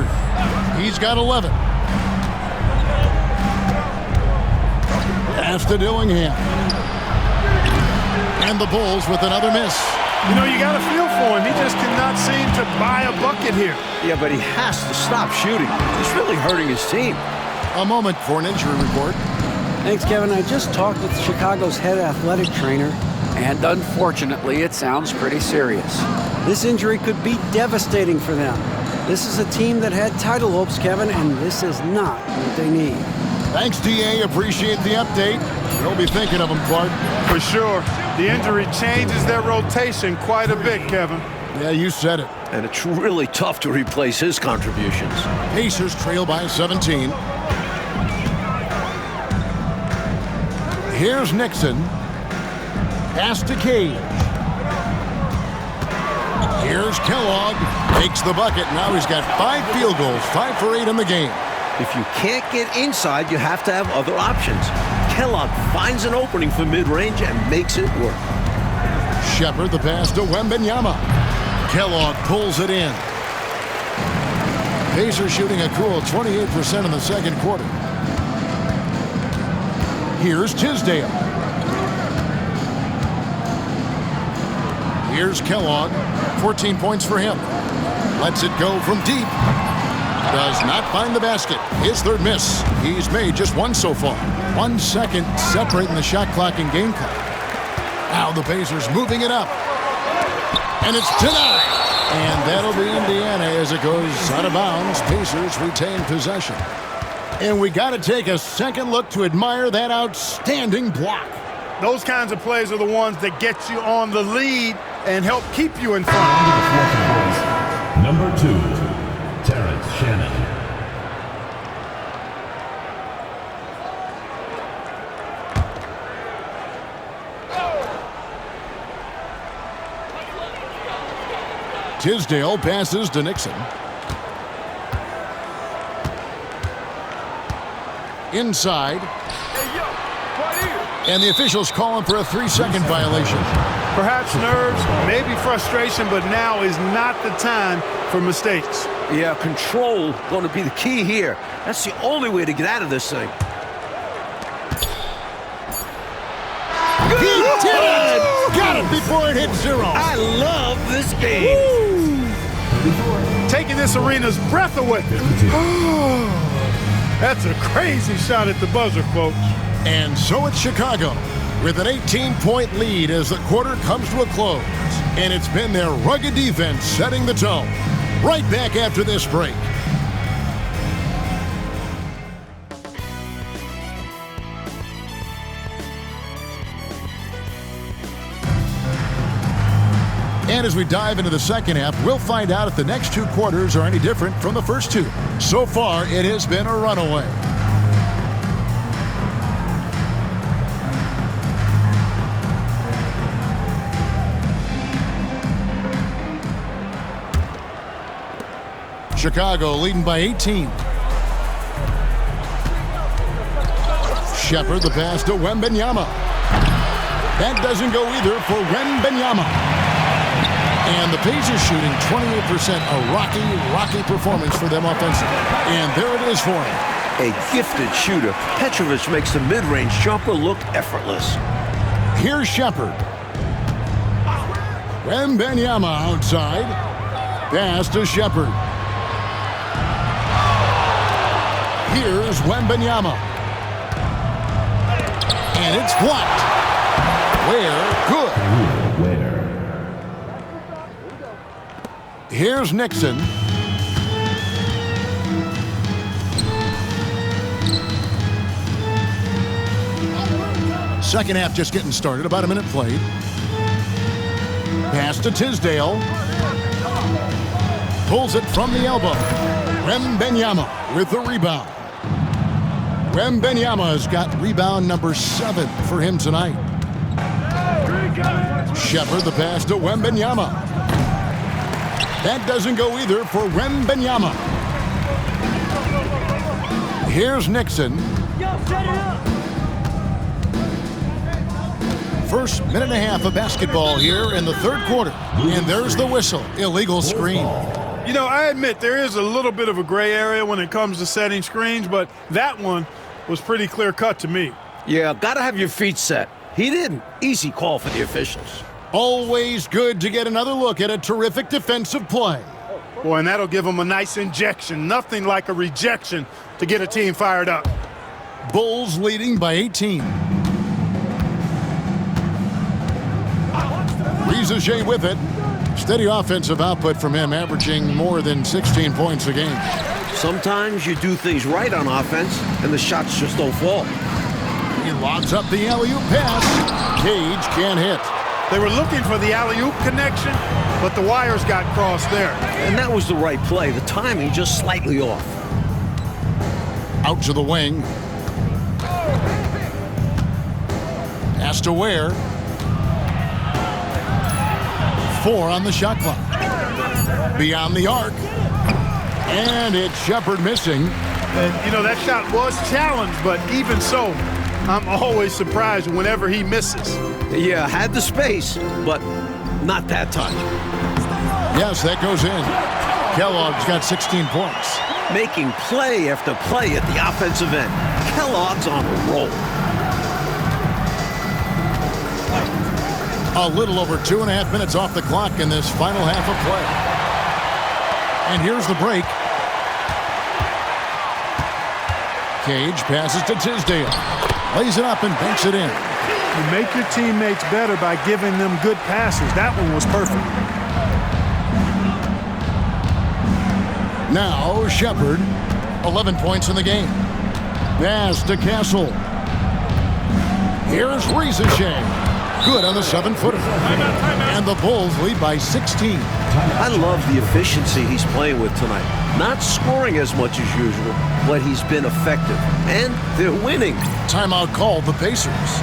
Shepard. He's got 11. Pass to Dillingham. And the Bulls with another miss. You know, you got a feel for him. He just cannot seem to buy a bucket here. Yeah, but he has to stop shooting. He's really hurting his team. A moment for an injury report. Thanks, Kevin. I just talked with Chicago's head athletic trainer, and unfortunately, it sounds pretty serious. This injury could be devastating for them. This is a team that had title hopes, Kevin, and this is not what they need. Thanks, D.A. Appreciate the update. We'll be thinking of him, Clark. For sure. The injury changes their rotation quite a bit, Kevin. Yeah, you said it. And it's really tough to replace his contributions. Pacers trail by 17. Here's Nixon. Pass to Cage. Here's Kellogg. Takes the bucket. Now he's got 5 field goals, 5 for 8 in the game. If you can't get inside, you have to have other options. Kellogg finds an opening for mid-range and makes it work. Shepard the pass to Wembanyama. Kellogg pulls it in. Pacers shooting a cool 28% in the second quarter. Here's Tisdale. Here's Kellogg. 14 points for him. Lets it go from deep. Does not find the basket. His third miss. He's made just one so far. 1 second separating the shot clock and game clock. Now the Pacers moving it up. And it's denied. And that'll be Indiana as it goes out of bounds. Pacers retain possession. And we got to take a second look to admire that outstanding block. Those kinds of plays are the ones that get you on the lead and help keep you in front. Number 2, Terrence Shannon. Tisdale passes to Nixon. Inside. And the officials calling for a 3-second violation. Perhaps nerves, maybe frustration, but now is not the time for mistakes. Yeah, control going to be the key here. That's the only way to get out of this thing. He did it! Got it before it hit 0. I love this game. Taking this arena's breath away. That's a crazy shot at the buzzer, folks. And so it's Chicago with an 18-point lead as the quarter comes to a close. And it's been their rugged defense setting the tone. Right back after this break. And as we dive into the second half, we'll find out if the next 2 quarters are any different from the first 2. So far, it has been a runaway. Chicago leading by 18. Shepard the pass to Wembanyama. That doesn't go either for Wembanyama. And the Pacers shooting 28%. A rocky performance for them offensively. And there it is for him. A gifted shooter. Petrovic makes the mid-range jumper look effortless. Here's Shepard. Wembanyama outside. Pass to Shepard. Here's Wembanyama. And it's blocked. Good. Here's Nixon. Second half just getting started. About a minute played. Pass to Tisdale. Pulls it from the elbow. Wembanyama with the rebound. Wembanyama has got rebound number 7 for him tonight. Shepard the pass to Wembanyama. That doesn't go either for Wembanyama. Here's Nixon. First minute and a half of basketball here in the third quarter. And there's the whistle. Illegal screen. You know, I admit there is a little bit of a gray area when it comes to setting screens, but that one was pretty clear-cut to me. Yeah, gotta have your feet set. He didn't. Easy call for the officials. Always good to get another look at a terrific defensive play. Boy, and that'll give them a nice injection. Nothing like a rejection to get a team fired up. Bulls leading by 18. Riza with it. Steady offensive output from him, averaging more than 16 points a game. Sometimes you do things right on offense, and the shots just don't fall. He lobs up the alley-oop pass. Cage can't hit. They were looking for the alley-oop connection, but the wires got crossed there. And that was the right play. The timing just slightly off. Out to the wing. Pass to Ware. 4 on the shot clock. Beyond the arc. And it's Shepherd missing. And, you know, that shot was challenged, but even so, I'm always surprised whenever he misses. Yeah, had the space, but not that time. Yes, that goes in. Kellogg's got 16 points. Making play after play at the offensive end. Kellogg's on a roll. A little over 2.5 minutes off the clock in this final half of play. And here's the break. Cage passes to Tisdale. Lays it up and banks it in. You make your teammates better by giving them good passes. That one was perfect. Now Shepherd, 11 points in the game. Pass to Castle. Here's Riza. Good on the 7-footer. And the Bulls lead by 16. I love the efficiency he's playing with tonight. Not scoring as much as usual, but he's been effective. And they're winning. Timeout called the Pacers.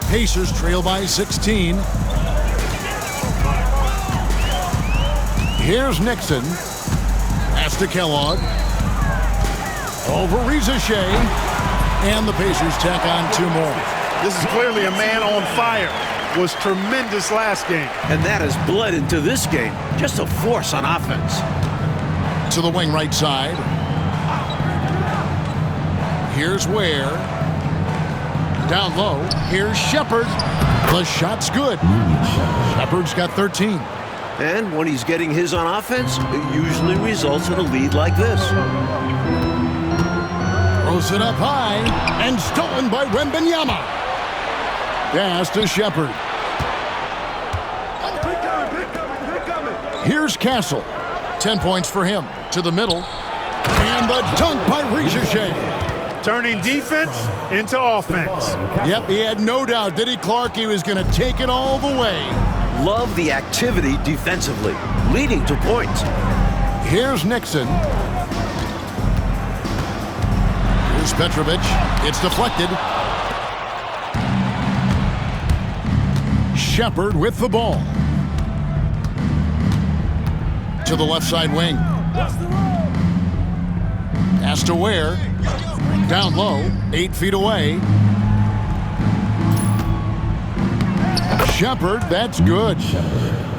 Pacers trail by 16. Here's Nixon. Pass to Kellogg. Over Riza. And the Pacers tack on 2 more. This is clearly a man on fire. Was tremendous last game. And that has bled into this game. Just a force on offense. To the wing right side. Here's Ware. Down low, here's Shepherd. The shot's good. Shepherd's got 13. And when he's getting his on offense, it usually results in a lead like this. Throws it up high, and stolen by Wembanyama. Pass to Shepherd. Here's Castle. 10 points for him. To the middle. And the dunk by Riza. turning defense into offense. Yep, he had no doubt, did he, Clark? He was going to take it all the way. Love the activity defensively, leading to points. Here's Nixon. Here's Petrovic. It's deflected. Shepard with the ball. To the left side wing. Pass to Ware. Down low, 8 feet away. Shepard, that's good.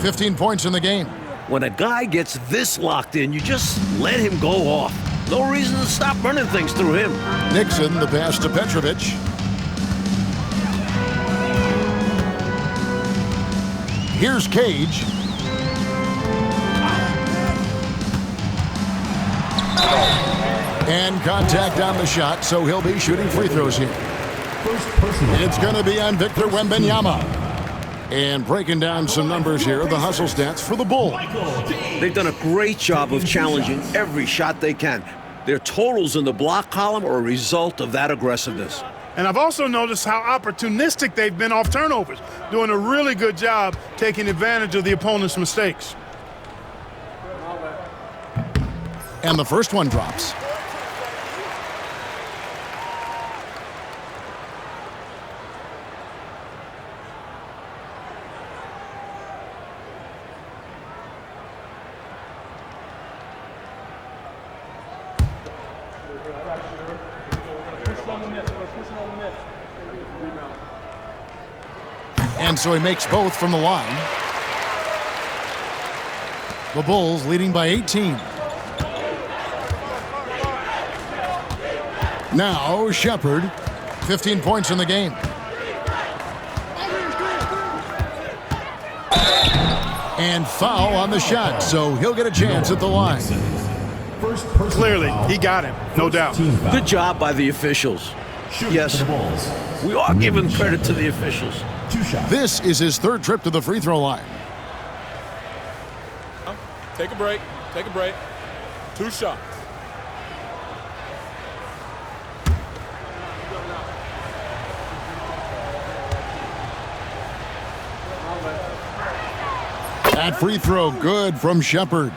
15 points in the game. When a guy gets this locked in, you just let him go off. No reason to stop running things through him. Nixon, the pass to Petrovic. Here's Cage. And contact on the shot, so he'll be shooting free throws here. It's going to be on Victor Wembanyama. And breaking down some numbers here, the hustle stats for the Bulls. They've done a great job of challenging every shot they can. Their totals in the block column are a result of that aggressiveness. And I've also noticed how opportunistic they've been off turnovers, doing a really good job taking advantage of the opponent's mistakes. And the first one drops. And so he makes both from the line. The Bulls leading by 18. Now Shepard, 15 points in the game. And foul on the shot, so he'll get a chance at the line. Clearly, he got him, no doubt. Good job by the officials. Yes, we are giving credit to the officials. This is his third trip to the free throw line. Take a break. Take a break. 2 shots. That free throw good from Shepard.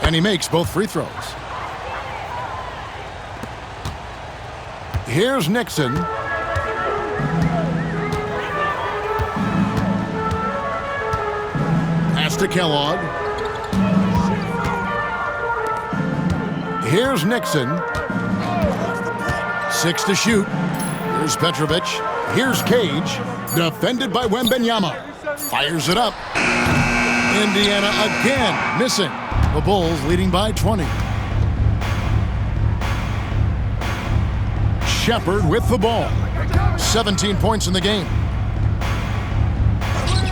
And he makes both free throws. Here's Nixon. Pass to Kellogg. Here's Nixon. 6 to shoot. Here's Petrovic. Here's Cage. Defended by Wembanyama. Fires it up. Indiana again missing. The Bulls leading by 20. Shepard with the ball. 17 points in the game.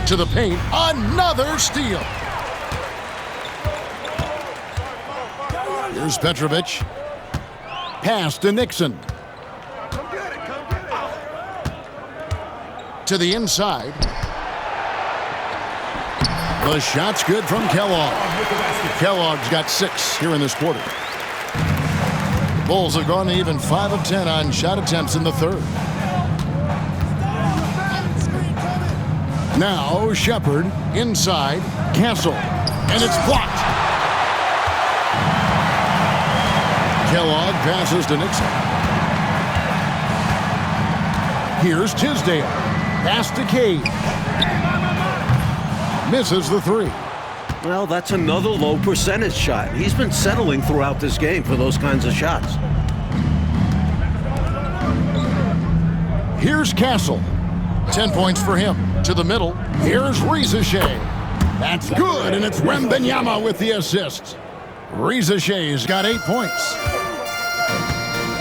To the paint. Another steal. Here's Petrovic. Pass to Nixon. To the inside. The shot's good from Kellogg. Kellogg's got 6 here in this quarter. The Bulls have gone to even 5 of 10 on shot attempts in the third. Now Shepard inside. Castle. And it's blocked. Kellogg passes to Nixon. Here's Tisdale. Pass to Cage. Misses the 3. Well, that's another low percentage shot. He's been settling throughout this game for those kinds of shots. Here's Castle. 10 points for him. To the middle. Here's Rizachet. That's good, and it's Wembanyama with the assist. Rizachet's got 8 points.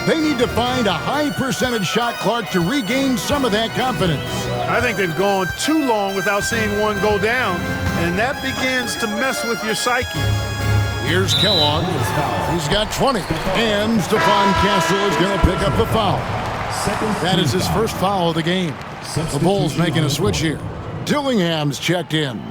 They need to find a high percentage shot, Clark, to regain some of that confidence. I think they've gone too long without seeing one go down, and that begins to mess with your psyche. Here's Kellogg. He's got 20. And Stephon Castle is going to pick up the foul. That is his first foul of the game. The Bulls making a switch here. Dillingham's checked in.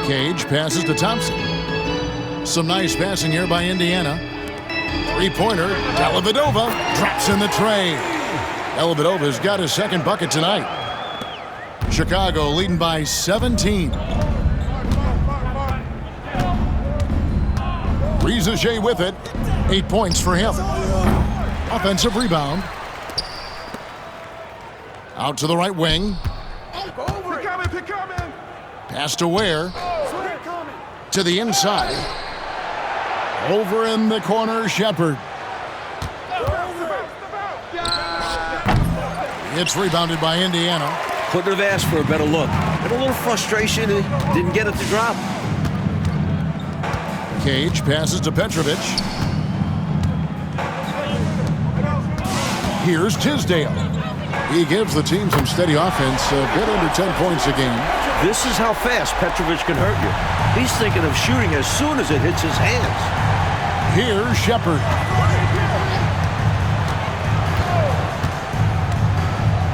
Cage passes to Thompson. Some nice passing here by Indiana. Three-pointer. Dellavedova drops in the tray. Dellavedova's got his second bucket tonight. Chicago leading by 17. Riza Shea with it. 8 points for him. Offensive rebound. Out to the right wing. Pass to Ware. To the inside. Over in the corner, Shepard. It's rebounded by Indiana. Couldn't have asked for a better look. Had a little frustration. Didn't get it to drop. Cage passes to Petrovic. Here's Tisdale. He gives the team some steady offense, a bit under 10 points a game. This is how fast Petrovic can hurt you. He's thinking of shooting as soon as it hits his hands. Here's Shepard.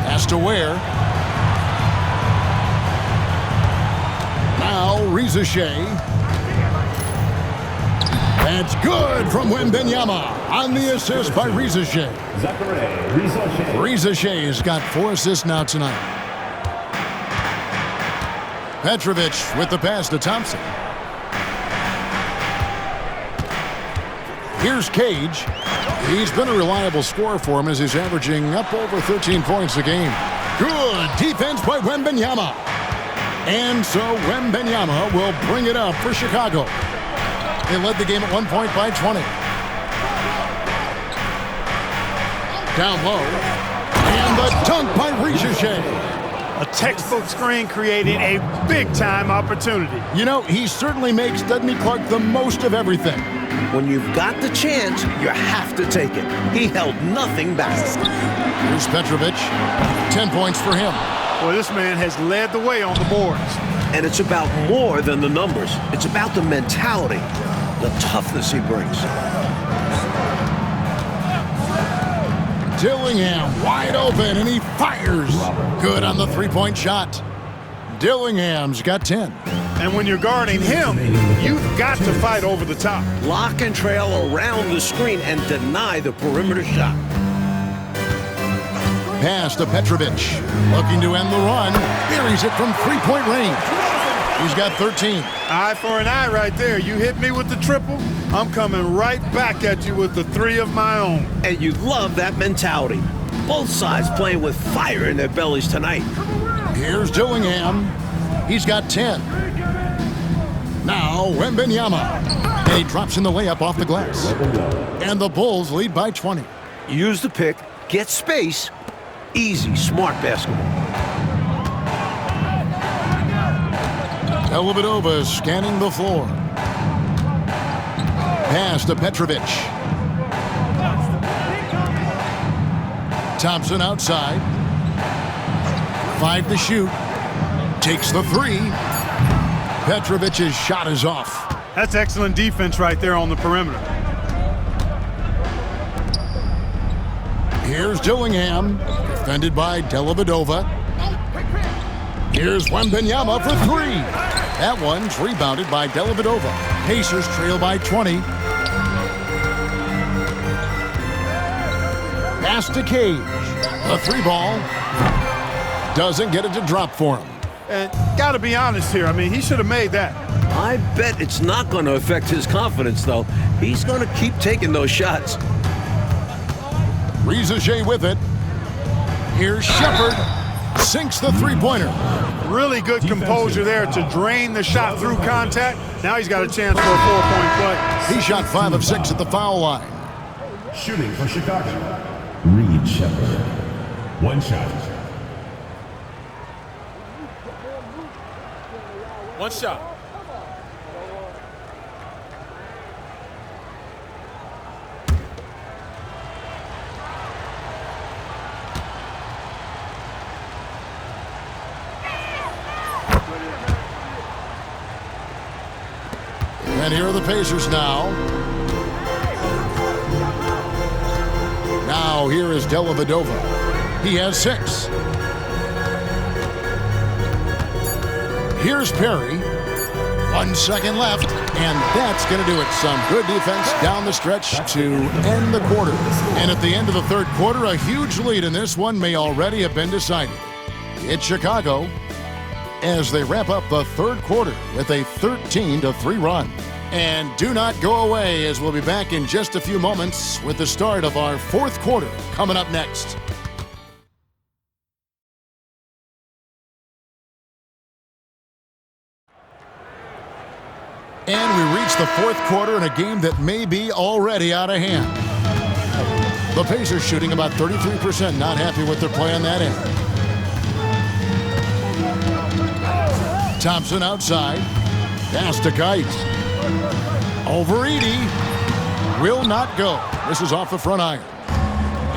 Pass to Ware. Now Riza Shea. That's good from Wembanyama on the assist by Riza Shea. Riza Shea has got 4 assists now tonight. Petrovic with the pass to Thompson. Here's Cage. He's been a reliable scorer for him as he's averaging up over 13 points a game. Good defense by Wembanyama. And so Wembanyama will bring it up for Chicago. They led the game at 1 point by 20. Down low. And the dunk by Riza Shea. A textbook screen creating a big-time opportunity. You know, he certainly makes, doesn't he, Clark, the most of everything. When you've got the chance, you have to take it. He held nothing back. Here's Petrovic. 10 points for him. Well, this man has led the way on the boards. And it's about more than the numbers. It's about the mentality, the toughness he brings. Dillingham wide open, and he fires. Good on the three-point shot. Dillingham's got 10. And when you're guarding him, you've got to fight over the top. Lock and trail around the screen and deny the perimeter shot. Pass to Petrovic. Looking to end the run. Buries it from three-point range. He's got 13. Eye for an eye right there. You hit me with the triple, I'm coming right back at you with the 3 of my own. And you love that mentality. Both sides playing with fire in their bellies tonight. Here's Dillingham. He's got 10. Now Wembanyama. And he drops in the layup off the glass. And the Bulls lead by 20. Use the pick, get space. Easy, smart basketball. Dellavedova scanning the floor. Pass to Petrovic. Thompson outside. 5 to shoot. Takes the 3. Petrovic's shot is off. That's excellent defense right there on the perimeter. Here's Dillingham, defended by Dellavedova. Here's Wembanyama for 3. That one's rebounded by Dellavedova. Pacers trail by 20. Pass to Cage. The 3 ball doesn't get it to drop for him. And got to be honest here, I mean, he should have made that. I bet it's not going to affect his confidence, though. He's going to keep taking those shots. Riza Shea with it. Here's Shepard. Sinks the three-pointer. Really good composure there to drain the shot through contact. Now he's got a chance for a 4-point play. He shot 5 of 6 at the foul line. Shooting for Chicago, Reed Shepard. 1 shot. 1 shot. And here are the Pacers now. Now here is Dellavedova. He has 6. Here's Perry. 1 second left, and that's going to do it. Some good defense down the stretch to end the quarter. And at the end of the third quarter, a huge lead in this one may already have been decided. It's Chicago as they wrap up the third quarter with a 13-3 run. And do not go away, as we'll be back in just a few moments with the start of our fourth quarter coming up next. And we reach the fourth quarter in a game that may be already out of hand. The Pacers shooting about 33%, not happy with their play on that end. Thompson outside. Pass to Kite. Over Edey. Will not go. This is off the front iron.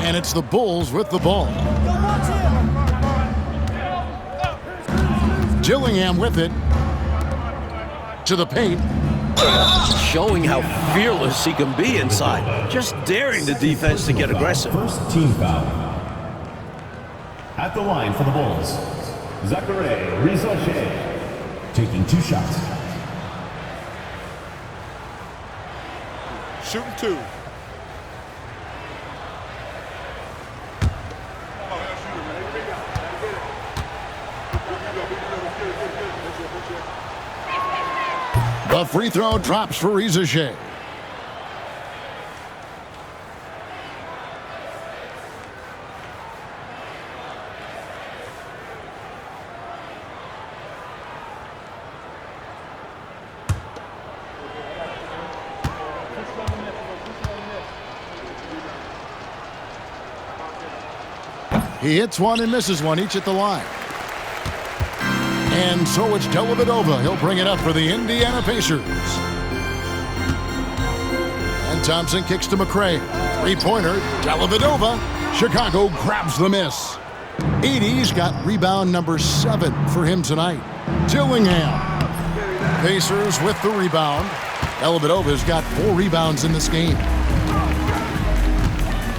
And it's the Bulls with the ball. Gillingham with it. To the paint. Showing how fearless he can be inside. Just daring the defense to get aggressive. First team foul. At the line for the Bulls, Zachary Rizochet, taking 2 shots. Shooting 2. The free throw drops for Rizochet. He hits one and misses one, each at the line. And so it's Dellavedova. He'll bring it up for the Indiana Pacers. And Thompson kicks to McRae. Three-pointer, Dellavedova. Chicago grabs the miss. Edey's got rebound number 7 for him tonight. Dillingham. Pacers with the rebound. Dellavedova's got 4 rebounds in this game.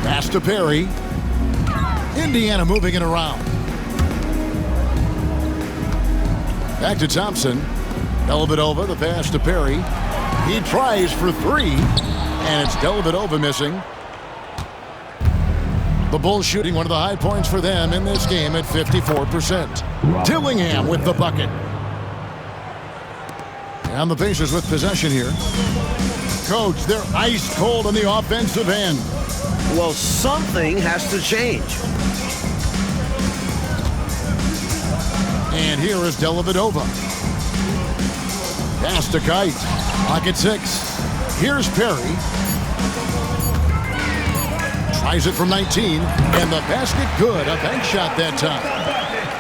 Pass to Perry. Indiana moving it around. Back to Thompson. Dellavedova, the pass to Perry. He tries for 3, and it's Dellavedova missing. The Bulls shooting one of the high points for them in this game at 54%. Dillingham with the bucket. And the Pacers with possession here. Coach, they're ice cold on the offensive end. Well, something has to change. And here is Dellavedova. Pass to Kite. Clock at 6. Here's Perry. Tries it from 19. And the basket good. A bank shot that time.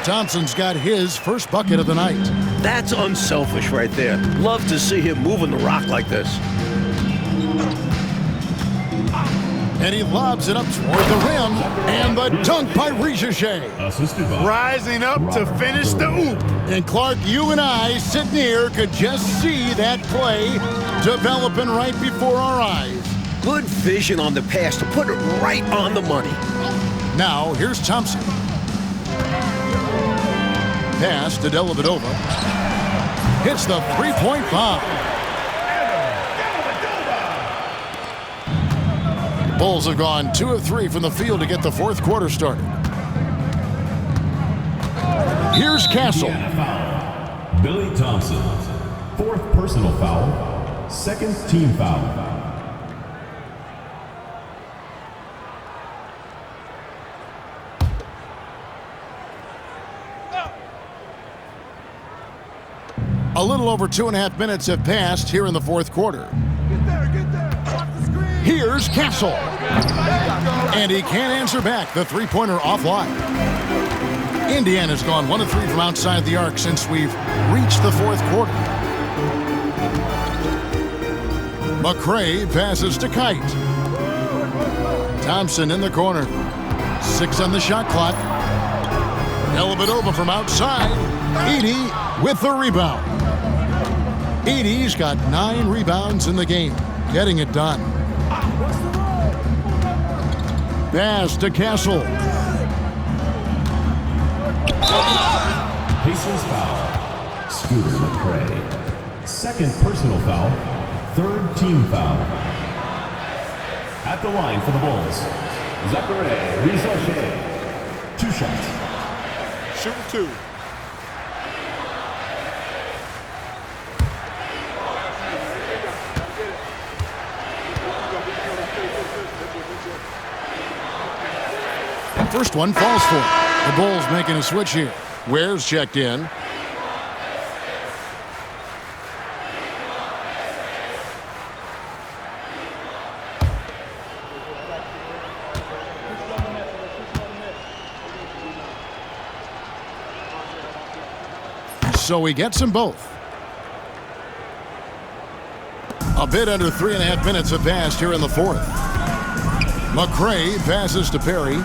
Thompson's got his first bucket of the night. That's unselfish right there. Love to see him moving the rock like this. And he lobs it up toward the rim. And the dunk by Rizochet. Assisted by Rising up to finish the oop. And Clark, you and I sitting here could just see that play developing right before our eyes. Good vision on the pass to put it right on the money. Now, here's Thompson. Pass to Dellavedova. Hits the three-point bomb. Bulls have gone 2 of 3 from the field to get the fourth quarter started. Here's Castle. Billy Thompson. 4th personal foul. 2nd team foul. A little over 2.5 minutes have passed here in the fourth quarter. Here's Castle. And he can't answer back. The three-pointer offline. Indiana's gone 1 of 3 from outside the arc since we've reached the fourth quarter. McRae passes to Kite. Thompson in the corner. 6 on the shot clock. Dellavedova from outside. Edey with the rebound. Edey's got 9 rebounds in the game, getting it done. Pass to Castle. Pacers foul. Scooter McCray. Second personal foul. Third team foul. At the line for the Bulls, Zachary Rizalche. 2 shots. Shooting 2. First one falls for it. The Bulls making a switch here. Ware's checked in. So he gets them both. A bit under 3.5 minutes have passed here in the fourth. McCray passes to Perry.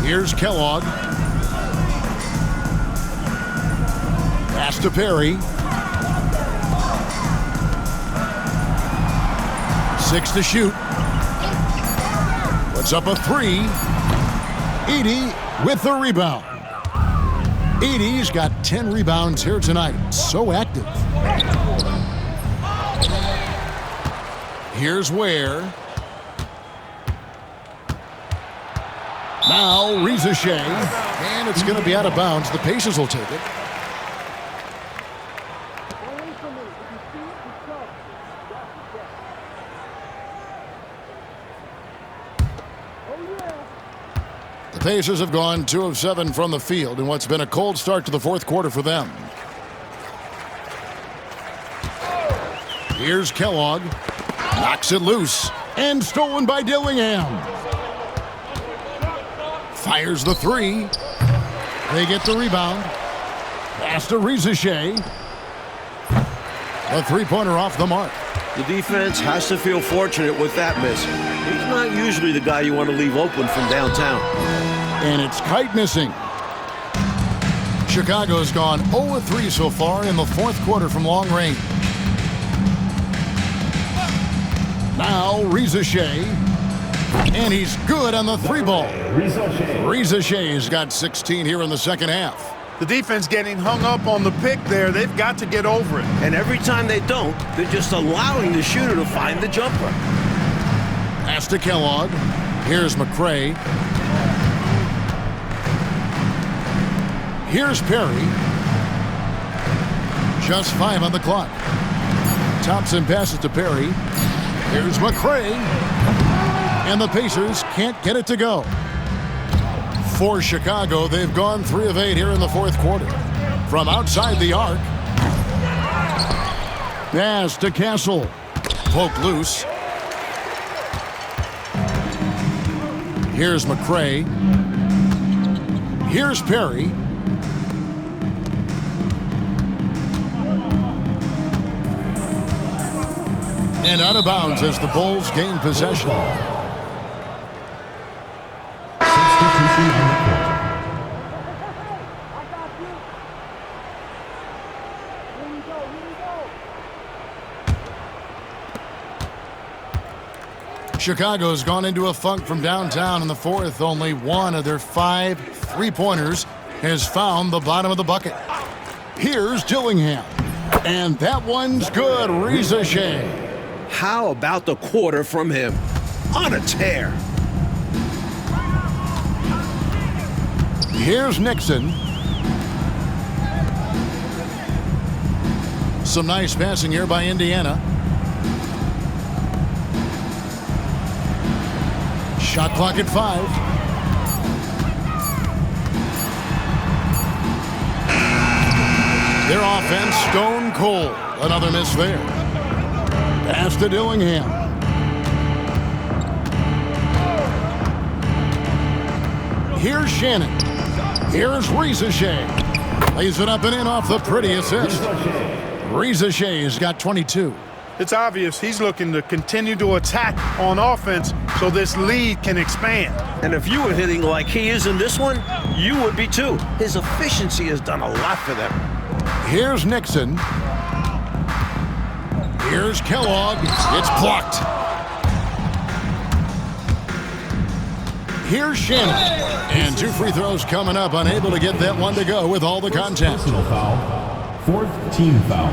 Here's Kellogg. Pass to Perry. 6 to shoot. Puts up a 3. Edey with the rebound. Edey's got 10 rebounds here tonight. So active. Here's Ware. Now Rizalche. And it's going to be out of bounds. The Pacers will take it. The Pacers have gone 2 of 7 from the field in what's been a cold start to the fourth quarter for them. Here's Kellogg. Knocks it loose. And stolen by Dillingham. Fires the 3. They get the rebound. Pass to Rizalche. A three-pointer off the mark. The defense has to feel fortunate with that miss. He's not usually the guy you want to leave open from downtown. And it's Kite missing. Chicago's gone 0-3 so far in the fourth quarter from long range. Now Rizalche. And he's good on the 3-ball. Rizalche's got 16 here in the second half. The defense getting hung up on the pick there. They've got to get over it. And every time they don't, they're just allowing the shooter to find the jumper. Pass to Kellogg. Here's McCray. Here's Perry. Just 5 on the clock. Thompson passes to Perry. Here's McCray. And the Pacers can't get it to go. For Chicago, they've gone 3 of 8 here in the fourth quarter. From outside the arc. Pass to Castle. Poke loose. Here's McCray. Here's Perry. And out of bounds as the Bulls gain possession. Chicago's gone into a funk from downtown in the fourth. Only one of their 5 3-pointers has found the bottom of the bucket. Here's Dillingham. And that one's good. Rizalche. How about the quarter from him? On a tear. Here's Nixon. Some nice passing here by Indiana. Shot clock at 5. Their offense stone cold. Another miss there. Pass to Dillingham. Here's Shannon. Here's Rizalche. Lays it up and in off the pretty assist. Rizalche's got 22. It's obvious he's looking to continue to attack on offense so this lead can expand. And if you were hitting like he is in this one, you would be too. His efficiency has done a lot for them. Here's Nixon. Here's Kellogg. It's blocked. Here's Shannon. And 2 free throws coming up. Unable to get that one to go with all the contact. Personal foul. 4th team foul.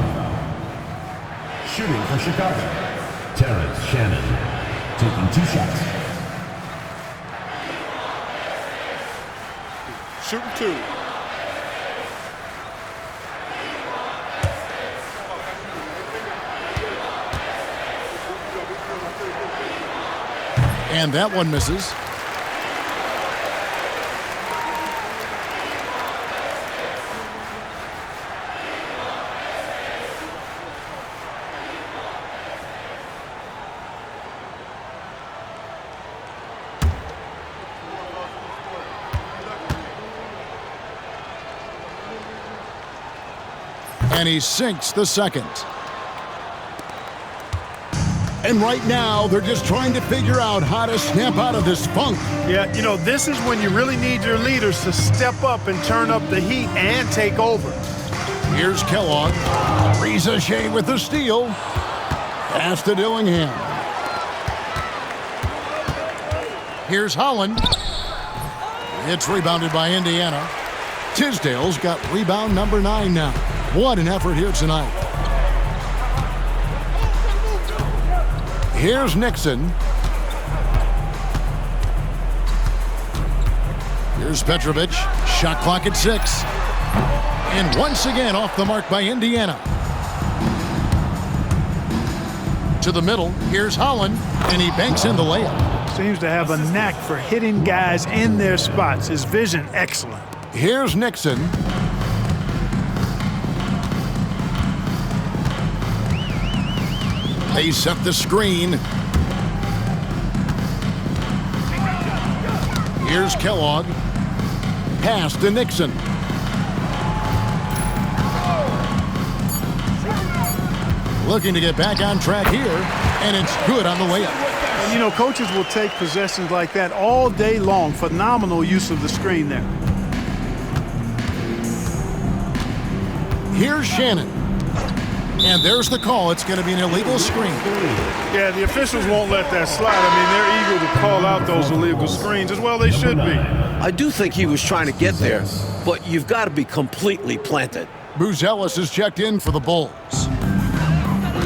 Shooting for Chicago, Terrence Shannon, taking 2 shots. Shooting 2. And that one misses. And he sinks the second. And right now, they're just trying to figure out how to snap out of this funk. Yeah, you know, this is when you really need your leaders to step up and turn up the heat and take over. Here's Kellogg. Reza Shea with the steal. Pass to Dillingham. Here's Holland. It's rebounded by Indiana. Tisdale's got rebound number 9 now. What an effort here tonight. Here's Nixon. Here's Petrovic. Shot clock at 6. And once again off the mark by Indiana. To the middle. Here's Holland. And he banks in the layup. Seems to have a knack for hitting guys in their spots. His vision, excellent. Here's Nixon. They set the screen. Here's Kellogg. Pass to Nixon. Looking to get back on track here, and it's good on the layup. And you know, coaches will take possessions like that all day long. Phenomenal use of the screen there. Here's Shannon. And there's the call. It's going to be an illegal screen. Yeah, the officials won't let that slide. I mean, they're eager to call out those illegal screens as well. They should be. I do think he was trying to get there, but you've got to be completely planted. Buzelis is checked in for the Bulls.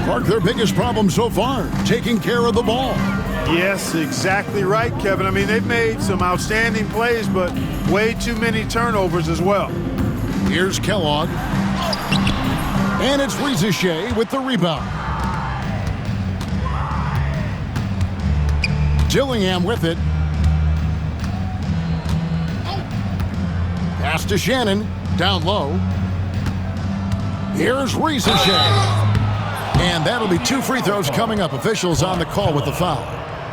Clark, their biggest problem so far, taking care of the ball. Yes, exactly right, Kevin. I mean, they've made some outstanding plays, but way too many turnovers as well. Here's Kellogg. And it's Reza Shea with the rebound. Dillingham with it. Pass to Shannon, down low. Here's Reza Shea. And that'll be 2 free throws coming up. Officials on the call with the foul.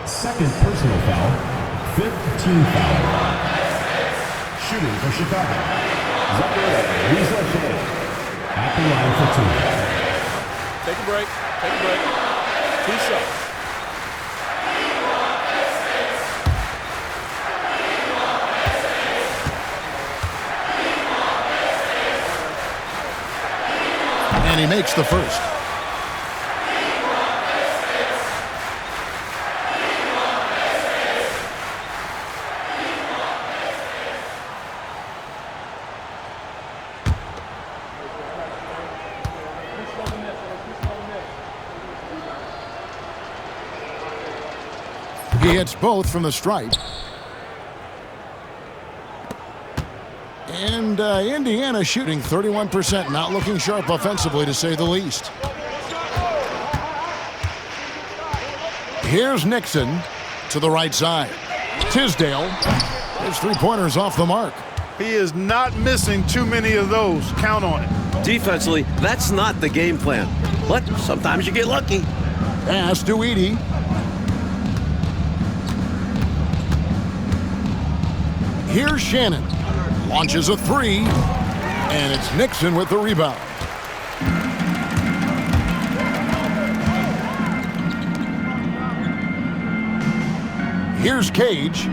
2nd personal foul. 5th team foul. Shooting for Chicago, Zachary Reza Shea. At the line for 2. Take a break. Take a break. 2 shots. And he makes the first. He hits both from the stripe. And Indiana shooting 31%, not looking sharp offensively to say the least. Here's Nixon to the right side. Tisdale, his 3-pointers off the mark. He is not missing too many of those. Count on it. Defensively, that's not the game plan, but sometimes you get lucky. Pass to Edey. Here's Shannon. Launches a 3. And it's Nixon with the rebound. Here's Cage.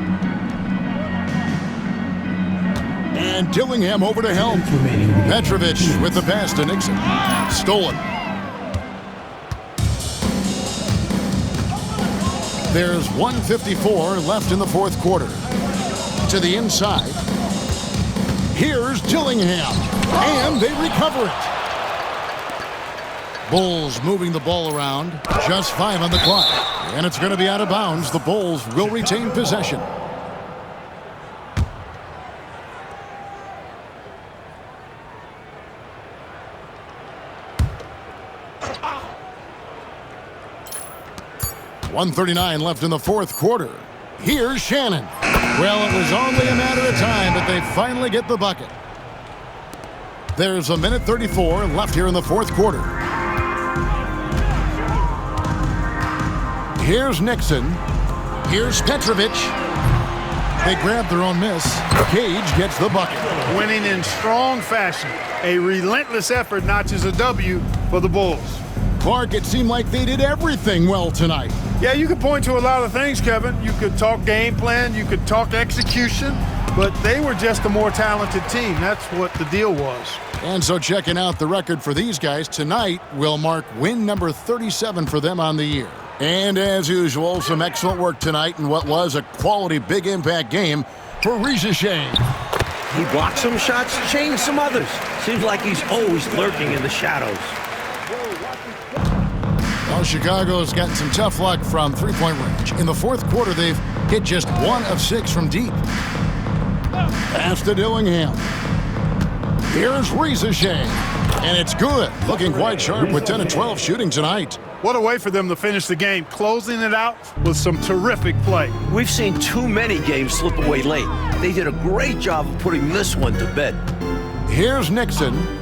And Dillingham over to help. Petrovic with the pass to Nixon. Stolen. There's 1:54 left in the fourth quarter. To the inside. Here's Dillingham. And they recover it. Bulls moving the ball around. Just 5 on the clock. And it's going to be out of bounds. The Bulls will retain possession. .139 left in the fourth quarter. Here's Shannon. Well, it was only a matter of time, but they finally get the bucket. There's 1:34 left here in the fourth quarter. Here's Nixon. Here's Petrovic. They grab their own miss. Cage gets the bucket. Winning in strong fashion. A relentless effort notches a W for the Bulls. Clark, it seemed like they did everything well tonight. Yeah, you could point to a lot of things, Kevin. You could talk game plan, you could talk execution, but they were just a more talented team. That's what the deal was. And so checking out the record for these guys tonight will mark win number 37 for them on the year. And as usual, some excellent work tonight in what was a quality big impact game for Risacher. He blocked some shots, changed some others. Seems like he's always lurking in the shadows. Well, Chicago's gotten some tough luck from three-point range. In the fourth quarter, they've hit just 1 of 6 from deep. Pass to Dillingham. Here's Risacher. And it's good. Looking quite sharp with 10 of 12 shooting tonight. What a way for them to finish the game, closing it out with some terrific play. We've seen too many games slip away late. They did a great job of putting this one to bed. Here's Nixon.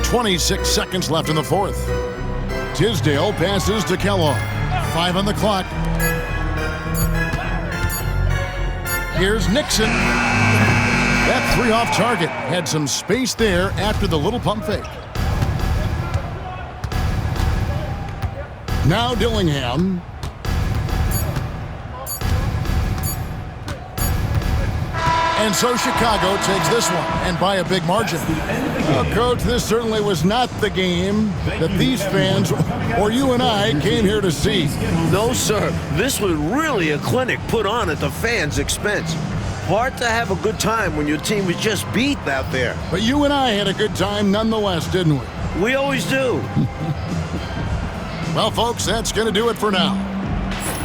26 seconds left in the fourth. Tisdale passes to Kellogg. 5 on the clock. Here's Nixon. That 3 off target. Had some space there after the little pump fake. Now Dillingham. And so Chicago takes this one, and by a big margin. Well, Coach, this certainly was not the game that these fans or you and I came here to see. No, sir. This was really a clinic put on at the fans' expense. Hard to have a good time when your team was just beat out there. But you and I had a good time nonetheless, didn't we? We always do. Well, folks, that's going to do it for now.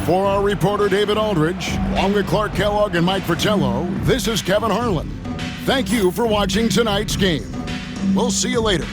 For our reporter, David Aldridge, along with Clark Kellogg and Mike Fratello, this is Kevin Harlan. Thank you for watching tonight's game. We'll see you later.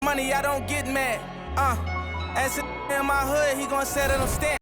money, I don't get mad. As in my hood, he gon' settle them stamp.